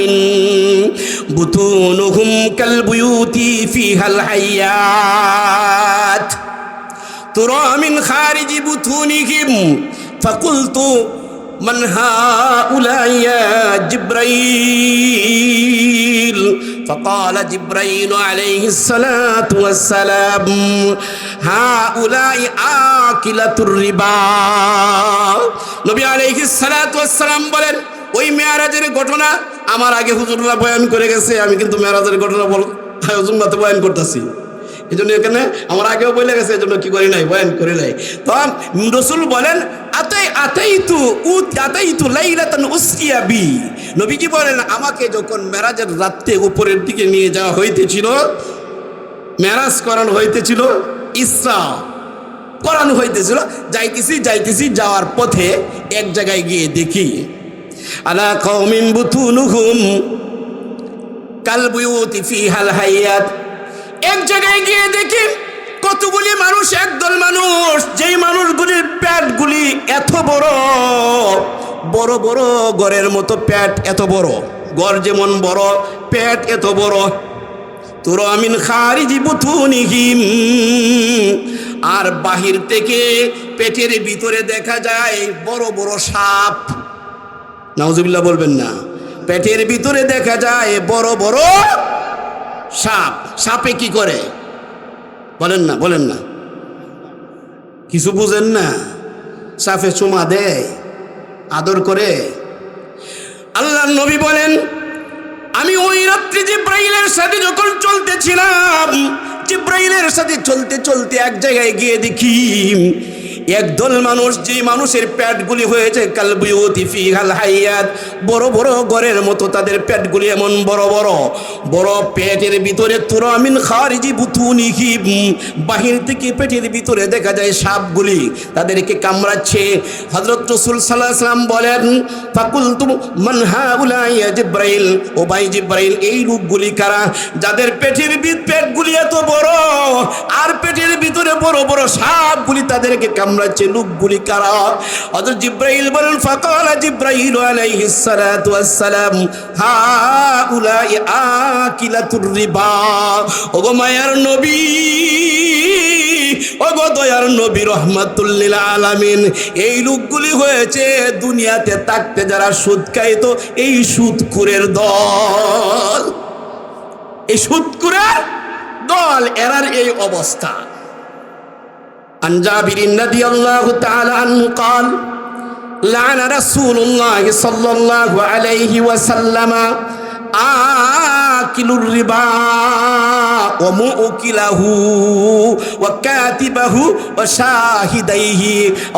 S1: بطونهم كالبيوت فيها الحيات ترى من خارج بطونهم فقلت من هؤلاء يا جبريل؟ فقال جبريل عليه الصلاة والسلام هؤلاء آكلة الربا। নবী আলাইহিস সালাতু ওয়াস সালাম বলেন, ওই মেরাজের ঘটনা আমার আগে হুজুররা বয়ান করে গেছে, আমি কিন্তু মেরাজের ঘটনা হুজুরনাতে বয়ান করতেছি। এই জন্য এখানে আমার আগেও বলে গেছে, এই জন্য কি করি নাই, বয়ান করে নাই। তো রাসূল বলেন আতাইতু লাইলাতান উসরিয়া বি। নবীজি বলেন, আমাকে যখন মেরাজের রাতে উপরের দিকে নিয়ে যাওয়া হইতেছিল, মেরাজ করানো হইতেছিল, ইসরা করানো হইতেছিল, যাইতেছি যাওয়ার পথে এক জায়গায় গিয়ে দেখি আলা কওমিন বুতুনুহুম কালবুয়ুতি ফিহাল হায়াত। এক জায়গায় গিয়ে দেখি কতগুলি মানুষ, একদল মানুষ, যেই মানুষগুলির পেটগুলি এত বড় বড় বড় ঘরের মতো পেট, এত বড় গড় যেমন বড়, পেট এত বড়। তুরা মিন খারিজি বুতুনিহিম, আর বাহির থেকে পেটের ভিতরে দেখা যায় বড় বড় সাপ। নাউজুবিল্লাহ বলবেন না। পেটের ভিতরে দেখা যায় বড় বড় সাপ। সাপে কি করে বলেন না, বলেন না, কিছু বুঝেন না? সাপে চুমা দেয়, আদর করে। আল্লাহর নবী বলেন, আমি ওই রাত্রি জিব্রাইলের সাথে যখন চলতেছিলাম, জিব্রাইলের সাথে চলতে চলতে এক জায়গায় গিয়ে দেখি একদল মানুষ, যে মানুষের পেটগুলি হয়েছে কালবুয়ুতি ফিহাল হাইয়াত, বড় বড় ঘরের মতো তাদের পেটগুলি এমন বড় বড় বড়। পেটের ভিতরে তুরা মিন খারিজি বুতুনিহিম, বাহির থেকে পেটের ভিতরে দেখা যায় সাপগুলি তাদেরকে কামড়াচ্ছে। হযরত রাসূল সাল্লাল্লাহু আলাইহি ওয়াসাল্লাম বলেন, ফাকুলতু মান হাউলা ইয়া জিব্রাইল, ও ভাই জিব্রাইল, এই লোকগুলি কারা যাদের পেটগুলি এত বড় আর পেটের ভিতরে বড় বড় সাপগুলি তাদেরকে কামড়াচ্ছে, লোকগুলি কারা? হযরত জিব্রাইল বলেন, ফাকালা জিব্রাইল আলাইহিস সালাতু ওয়াস সালাম, হাউলাই আকিলাতুর রিবা। ওগো মায়ার নবী, ওগো দয়ার নবী রাহমাতুল লিল আলামিন, এই লোকগুলি হয়েছে দুনিয়াতে থাকতে যারা সুদ খাইত, এই সুদখোরের দল, এই সুদখোরের দল, এরার এই অবস্থা। عن جابر رضي الله تعالى عنه قال لعن رسول الله صلى الله عليه وسلم آكل الربا ومؤكله وكاتبه وشاهديه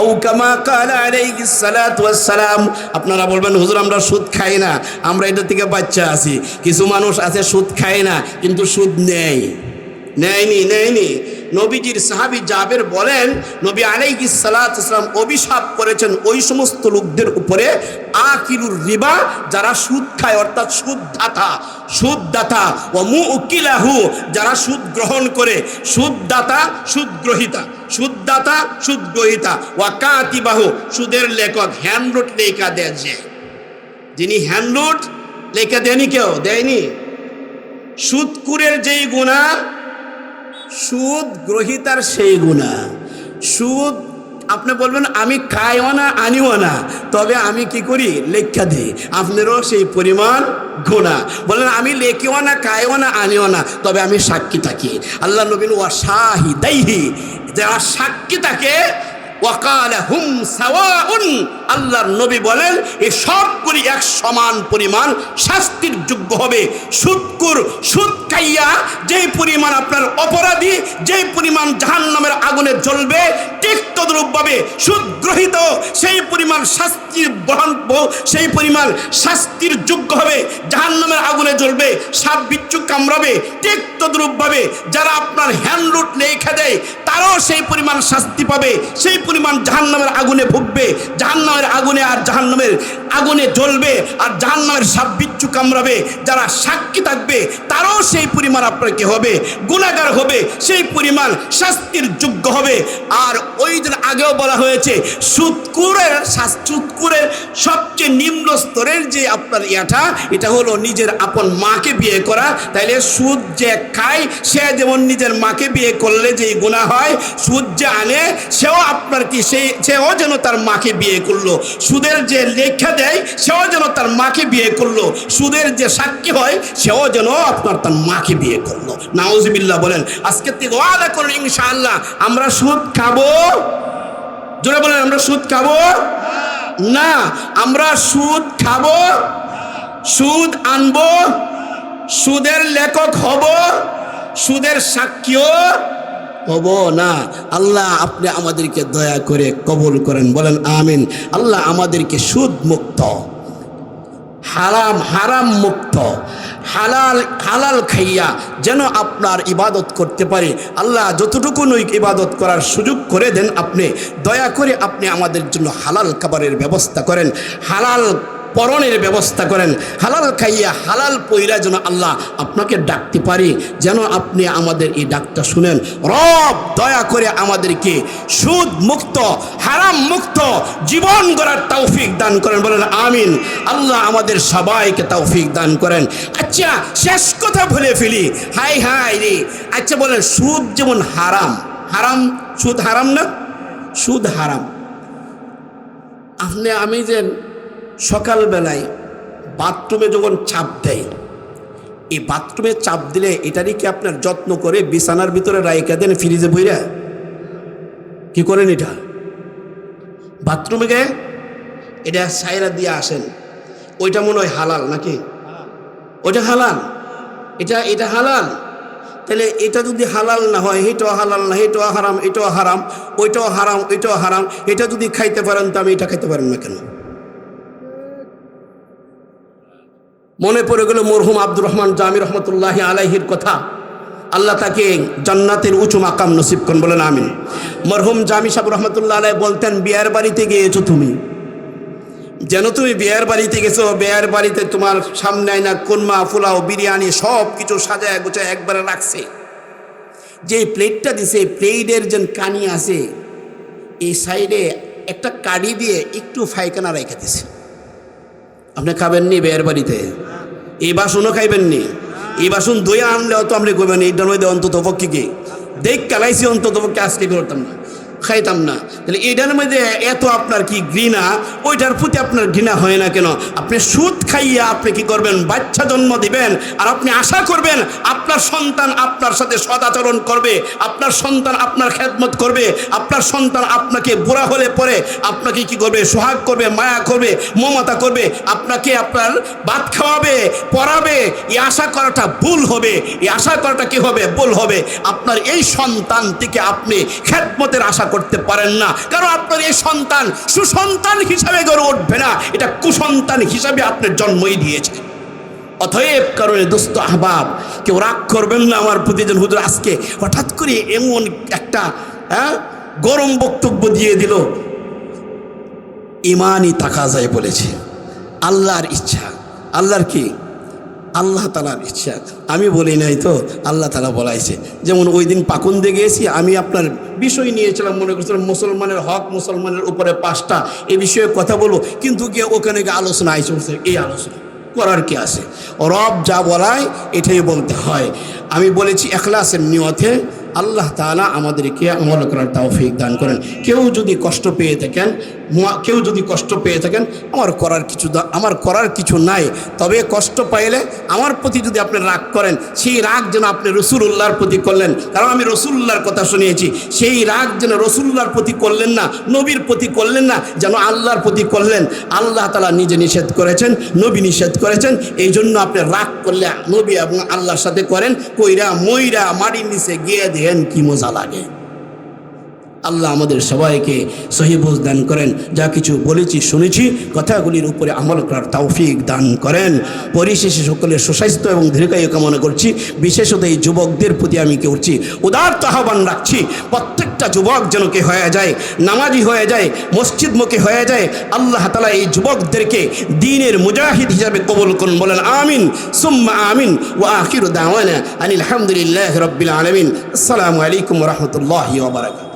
S1: أو كما قال عليه الصلاة والسلام। আপনারা বলবেন, হুজুর আমরা সুদ খাই না, আমরা এটা থেকে বাচ্চা আছি। কিছু মানুষ আছে সুদ খায় না কিন্তু সুদ নেয়নি। নবীজির সাহাবী জাবের বলেন, নবী আলাইহিস সালাতু ওয়াস সালাম অভিশাপ করেছেন ওই সমস্ত লোকদের উপরে, আকিলুর রিবা, যারা সুদ খায়, অর্থাৎ সুদদাতা, ওয়া মুকিলাহু, যারা সুদ গ্রহণ করে, সুদদাতা সুদগ্রহিতা, ওয়া কাতিবাহু, সুদের লেখক, হ্যান্ডনোট লেখা দেন, যিনি হ্যান্ডনোট লেখা দেয়নি, কেউ দেয়নি। সুদখোরের যেই গুনাহ, সুদ গ্রহিতার সেই গুনাহ। সুদ, আপনি বলবেন আমি খাইও না আনিও না, তবে আমি কি করি, লেখা দিই, আপনারও সেই পরিমাণ গুনাহ। বলেন আমি লেখিও না, খাইও না, আনিও না, তবে আমি সাক্ষী থাকি। আল্লাহ নবী ওয়া শাহিদাইহি, যারা সাক্ষী থাকে, ওয়াকালা হুম সাওয়াউন, আল্লাহর নবী বলেন এই সবগুলি এক সমান পরিমাণ শাস্তির যোগ্য হবে। সুদ খাইয়া যেই পরিমাণ আপনার অপরাধী, যেই পরিমাণ জাহান্নামের আগুনে জ্বলবে, ঠিক তদ্রূপভাবে সুদ গ্রহীত সেই পরিমাণ সেই পরিমাণ শাস্তির যোগ্য হবে, জাহান্নামের আগুনে জ্বলবে, সাপ বিচ্ছু কামড়াবে। ঠিক তদ্রূপভাবে যারা আপনার হ্যান্ডলুট লেখা দেয়, তারাও সেই পরিমাণ শাস্তি পাবে, সেই পরিমাণ জাহান্নামের আগুনে ভুগবে, জাহান্নামের আগুনে আর জাহান্নামের আগুনে জ্বলবে, আর জাহান্নামের সাপ বিচ্ছু কামড়াবে। যারা সাক্ষী থাকবে তারাও সেই পরিমাণ আপনার কি হবে, গুনাহগার হবে, সেই পরিমাণ শাস্তির যোগ্য হবে। আর ওই যে আগেও বলা হয়েছে, সুদখোরের সবচেয়ে নিম্ন স্তরের যে আপনার এটা হলো নিজের আপন মাকে বিয়ে করা। তাইলে সুদ যে খায় সে যেমন নিজের মাকে বিয়ে করলে যেই গুনাহ হয়, সুদ যে আনে সেও আপনার কি সেও যেন তার মাকে বিয়ে করলো। সুদের যে লেখা দেয় সেও যেন তার মাকে বিয়ে করলো। সুদের যে সাক্ষী হয় সেও যেন আপনার তার মাকে বিয়ে করলো। নাউজুবিল্লাহ বলেন। আজকে থেকে ওয়াদা করুন ইনশাআল্লাহ আমরা সুদ খাবো। জোরে বলেন, আমরা সুদ খাবো না। আমরা সুদ খাবো, সুদ আনবো, সুদের লেখক হব, সুদের সাক্ষীও হব না। আল্লাহ আপনি আমাদেরকে দয়া করে কবুল করেন, বলেন আমিন। আল্লাহ আমাদেরকে সুদ মুক্ত, হারাম মুক্ত, হালাল খাইয়া যেন আপনার ইবাদত করতে পারে। আল্লাহ যতটুকু ইবাদত করার সুযোগ করে দেন আপনি, দয়া করে আপনি আমাদের জন্য হালাল খাবারের ব্যবস্থা করেন। হালাল পরনের ব্যবস্থা করেন, হালাল খাইয়া হালাল পইরা যেন আল্লাহ আপনাকে ডাকতে পারি, যেন আপনি আমাদের এই ডাকটা শুনেন। রব দয়া করে আমাদেরকে সুদ মুক্ত হারাম মুক্ত জীবন গড়ার তৌফিক দান করেন, বলেন আমিন। আল্লাহ আমাদের সবাইকে তৌফিক দান করেন। আচ্ছা, শেষ কথা বলে ফেলি, হাই হাই রে, আচ্ছা বলেন, সুদ যেমন হারাম, হারাম সুদ হারাম না? সুদ হারাম। আপনি আমি যে সকালবেলায় বাথরুমে যখন চাপ দেয়, এই বাথরুমে চাপ দিলে এটারই কি আপনার যত্ন করে বিছানার ভিতরে রাইখা দেন ফ্রিজে বইরা? কি করেন এটা? বাথরুমে গিয়ে এটা সাইরা দিয়ে আসেন, ওইটা মনে হয় হালাল নাকি? ওইটা হালাল, এটা হালাল। তাহলে এটা যদি হালাল না হয়, এটাও হালাল না, এটাও হারাম, এটাও হারাম, ওইটাও হারাম, ওইটাও হারাম, এটা যদি খাইতে পারেন তো আমি এটা খাইতে পারেন না কেন? মনে পড়ে গেল মরহুম আব্দুর রহমান জামি রহমতুল্লাহি আলাইহির কথা। আল্লাহ তাকে জান্নাতের উঁচু মাকাম নসিব করেন, বলেন আমিন। মরহুম জামি সাহেব রহমতুল্লাহ আলাই বলতেন, বিয়ের বাড়িতে গিয়েছো তুমি, যেন তুমি বিয়ের বাড়িতে গেছো, বিয়ের বাড়িতে তোমার সামনে আয়না কোরমা পোলাও বিরিয়ানি সব কিছু সাজায় গোছায় একবারে রাখছে। যে প্লেটটা দিছে, প্লেটের যে কানি আছে এই সাইডে একটা কাঠি দিয়ে একটু ফাইখানা রেখে দিছে। আপনি খাবেননি বিয়ের বাড়িতে? এই বাসনও খাইবেননি? এই বাসন দইয়া আনলেও তো আপনি করবেন, এইটার মধ্যে অন্তত পক্ষে কি দেখ কালাইছি, অন্তত পক্ষে আজকে করতাম না, খাইতাম না। তাহলে এটার মধ্যে এত আপনার কি ঘৃণা, ওইটার প্রতি আপনার ঘৃণা হয় না কেন? আপনি সুদ খাইয়া আপনি কি করবেন? বাচ্চা জন্ম দিবেন, আর আপনি আশা করবেন আপনার সন্তান আপনার সাথে সদাচরণ করবে, আপনার সন্তান আপনার খেদমত করবে, আপনার সন্তান আপনাকে বুড়া হলে পরে আপনাকে কি করবে? সোহাগ করবে, মায়া করবে, মমতা করবে, আপনাকে আপনার ভাত খাওয়াবে, পড়াবে। এই আশা করাটা ভুল হবে, এই আশা করাটা কি হবে? ভুল হবে। আপনার এই সন্তান থেকে আপনি খেদমতের আশা করতে পারেন না, কারণ আপনার এই সন্তান সুসন্তান হিসাবে গড়ে উঠবে না, এটা কুসন্তান হিসাবে আপনার জন্মই দিয়েছে। অতএব কারণে দোস্ত আহবাব, কেউ রাগ করবেন না আমার প্রতি। যেন হুজুর আজকে হঠাৎ করে এমন একটা গরম বক্তব্য দিয়ে দিল, ইমানই তাকাজায় বলেছে। আল্লাহর ইচ্ছা, আল্লাহর কি? আল্লাহ তালার ইচ্ছা, আমি বলি নাই তো, আল্লাহ তালা বলাইছে। যেমন ওই দিন পাকুন্দে গিয়েছি, আমি আপনার বিষয় নিয়েছিলাম, মনে করছিলাম মুসলমানের হক, মুসলমানের উপরে 5টা, এই বিষয়ে কথা বলবো, কিন্তু গিয়ে ওখানে গিয়ে আলোচনা আই চলছে। এই আলোচনা করার কি আছে? রব যা বলায় এটাই বলতে হয়। আমি বলেছি ইখলাসের নিয়তে আল্লাহ তাআলা আমাদেরকে আমল করার তৌফিক দান করেন। কেউ যদি কষ্ট পেয়ে থাকেন, আমার করার কিছু নাই। তবে কষ্ট পাইলে আমার প্রতি যদি আপনি রাগ করেন, সেই রাগ যেন আপনি রাসূলুল্লাহর প্রতি করলেন, কারণ আমি রাসূলুল্লাহর কথা শুনিয়েছি। সেই রাগ যেন রাসূলুল্লাহর প্রতি করলেন না, নবীর প্রতি করলেন না, যেন আল্লাহর প্রতি করলেন। আল্লাহ তাআলা নিজে নিষেধ করেছেন, নবী নিষেধ করেছেন। এই জন্য আপনি রাগ করলে নবী এবং আল্লাহর সাথে করেন, কইরা মইরা মাটির নিচে গিয়ে দেন, কি মজা লাগে। আল্লাহ আমাদের সবাইকে সহি বুঝ দান করেন। যা কিছু বলেছি শুনেছি, কথাগুলির উপরে আমল করার তৌফিক দান করেন। পরিশেষে সকলের সুস্বাস্থ্য এবং দীর্ঘায়ু কামনা করছি। বিশেষত এই যুবকদের প্রতি আমি করছি উদারত আহ্বান রাখছি, প্রত্যেকটা যুবক যেন কে হয়ে যায়, নামাজি হয়ে যায়, মসজিদমুখী হয়ে যায়। আল্লাহ তাআলা এই যুবকদেরকে দ্বীনের মুজাহিদ হিসাবে কবুল করুন, বলেন আমিন সুম্মা আমিন। ওয়া আখিরু দাওয়ানা আনিল হামদুলিল্লাহি রাব্বিল আলামিন। আসসালামু আলাইকুম ওয়া রাহমাতুল্লাহি ওয়া বারাকাতুহু।